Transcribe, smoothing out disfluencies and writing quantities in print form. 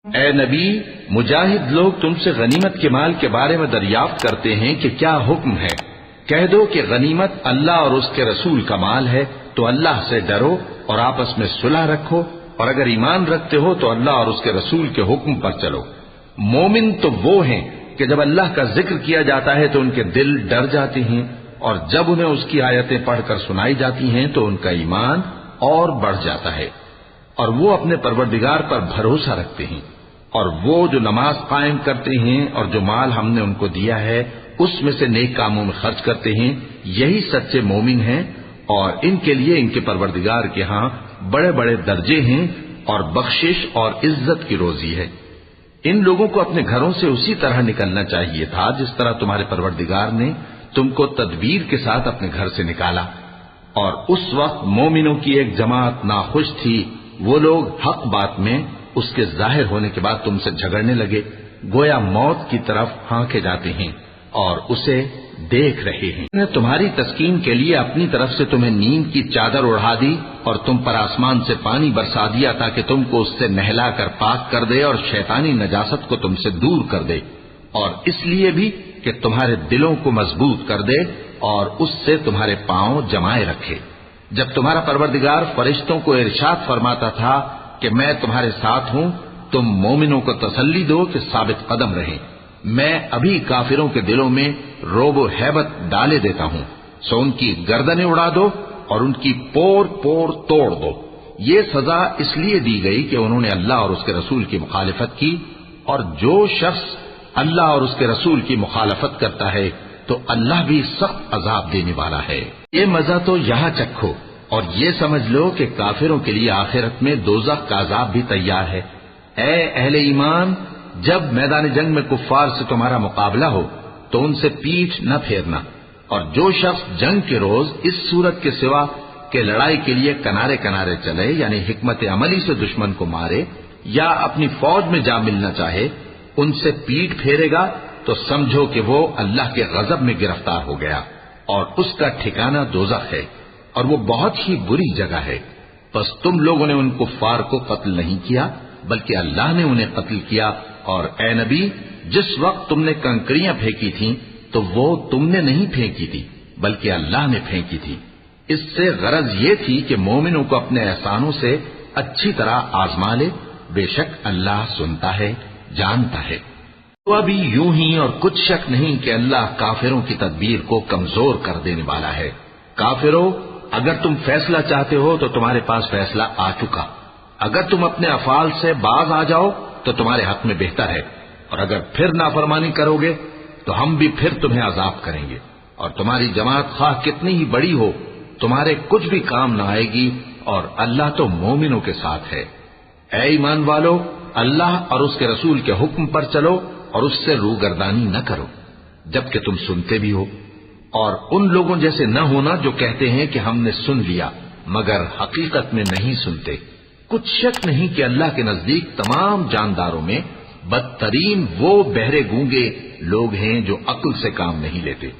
اے نبی، مجاہد لوگ تم سے غنیمت کے مال کے بارے میں دریافت کرتے ہیں کہ کیا حکم ہے۔ کہہ دو کہ غنیمت اللہ اور اس کے رسول کا مال ہے، تو اللہ سے ڈرو اور آپس میں صلح رکھو، اور اگر ایمان رکھتے ہو تو اللہ اور اس کے رسول کے حکم پر چلو۔ مومن تو وہ ہیں کہ جب اللہ کا ذکر کیا جاتا ہے تو ان کے دل ڈر جاتے ہیں، اور جب انہیں اس کی آیتیں پڑھ کر سنائی جاتی ہیں تو ان کا ایمان اور بڑھ جاتا ہے، اور وہ اپنے پروردگار پر بھروسہ رکھتے ہیں، اور وہ جو نماز قائم کرتے ہیں اور جو مال ہم نے ان کو دیا ہے اس میں سے نیک کاموں میں خرچ کرتے ہیں، یہی سچے مومن ہیں، اور ان کے لیے ان کے پروردگار کے ہاں بڑے بڑے درجے ہیں اور بخشش اور عزت کی روزی ہے۔ ان لوگوں کو اپنے گھروں سے اسی طرح نکلنا چاہیے تھا جس طرح تمہارے پروردگار نے تم کو تدبیر کے ساتھ اپنے گھر سے نکالا، اور اس وقت مومنوں کی ایک جماعت ناخوش تھی، وہ لوگ حق بات میں اس کے ظاہر ہونے کے بعد تم سے جھگڑنے لگے، گویا موت کی طرف ہانکے جاتے ہیں اور اسے دیکھ رہے ہیں۔ نے تمہاری تسکین کے لیے اپنی طرف سے تمہیں نیند کی چادر اڑھا دی اور تم پر آسمان سے پانی برسا دیا تاکہ تم کو اس سے نہلا کر پاک کر دے اور شیطانی نجاست کو تم سے دور کر دے، اور اس لیے بھی کہ تمہارے دلوں کو مضبوط کر دے اور اس سے تمہارے پاؤں جمائے رکھے۔ جب تمہارا پروردگار فرشتوں کو ارشاد فرماتا تھا کہ میں تمہارے ساتھ ہوں، تم مومنوں کو تسلی دو کہ ثابت قدم رہیں، میں ابھی کافروں کے دلوں میں روب و ہیبت ڈالے دیتا ہوں، سو ان کی گردنیں اڑا دو اور ان کی پور پور توڑ دو۔ یہ سزا اس لیے دی گئی کہ انہوں نے اللہ اور اس کے رسول کی مخالفت کی، اور جو شخص اللہ اور اس کے رسول کی مخالفت کرتا ہے تو اللہ بھی سخت عذاب دینے والا ہے۔ یہ مزہ تو یہاں چکھو، اور یہ سمجھ لو کہ کافروں کے لیے آخرت میں دوزخ کا عذاب بھی تیار ہے۔ اے اہل ایمان، جب میدان جنگ میں کفار سے تمہارا مقابلہ ہو تو ان سے پیٹھ نہ پھیرنا، اور جو شخص جنگ کے روز اس صورت کے سوا کہ لڑائی کے لیے کنارے کنارے چلے، یعنی حکمت عملی سے دشمن کو مارے یا اپنی فوج میں جا ملنا چاہے، ان سے پیٹھ پھیرے گا تو سمجھو کہ وہ اللہ کے غضب میں گرفتار ہو گیا، اور اس کا ٹھکانہ دوزخ ہے، اور وہ بہت ہی بری جگہ ہے۔ بس تم لوگوں نے ان کفار کو قتل نہیں کیا بلکہ اللہ نے انہیں قتل کیا، اور اے نبی، جس وقت تم نے کنکریاں پھینکی تھیں تو وہ تم نے نہیں پھینکی تھی بلکہ اللہ نے پھینکی تھی۔ اس سے غرض یہ تھی کہ مومنوں کو اپنے احسانوں سے اچھی طرح آزما لے، بے شک اللہ سنتا ہے، جانتا ہے۔ تو ابھی یوں ہی اور کچھ شک نہیں کہ اللہ کافروں کی تدبیر کو کمزور کر دینے والا ہے۔ کافروں، اگر تم فیصلہ چاہتے ہو تو تمہارے پاس فیصلہ آ چکا، اگر تم اپنے افعال سے باز آ جاؤ تو تمہارے حق میں بہتر ہے، اور اگر پھر نافرمانی کرو گے تو ہم بھی پھر تمہیں عذاب کریں گے، اور تمہاری جماعت خواہ کتنی ہی بڑی ہو تمہارے کچھ بھی کام نہ آئے گی، اور اللہ تو مومنوں کے ساتھ ہے۔ اے ایمان والو، اللہ اور اس کے رسول کے حکم پر چلو اور اس سے روگردانی نہ کرو جبکہ تم سنتے بھی ہو، اور ان لوگوں جیسے نہ ہونا جو کہتے ہیں کہ ہم نے سن لیا مگر حقیقت میں نہیں سنتے۔ کچھ شک نہیں کہ اللہ کے نزدیک تمام جانداروں میں بدترین وہ بہرے گونگے لوگ ہیں جو عقل سے کام نہیں لیتے۔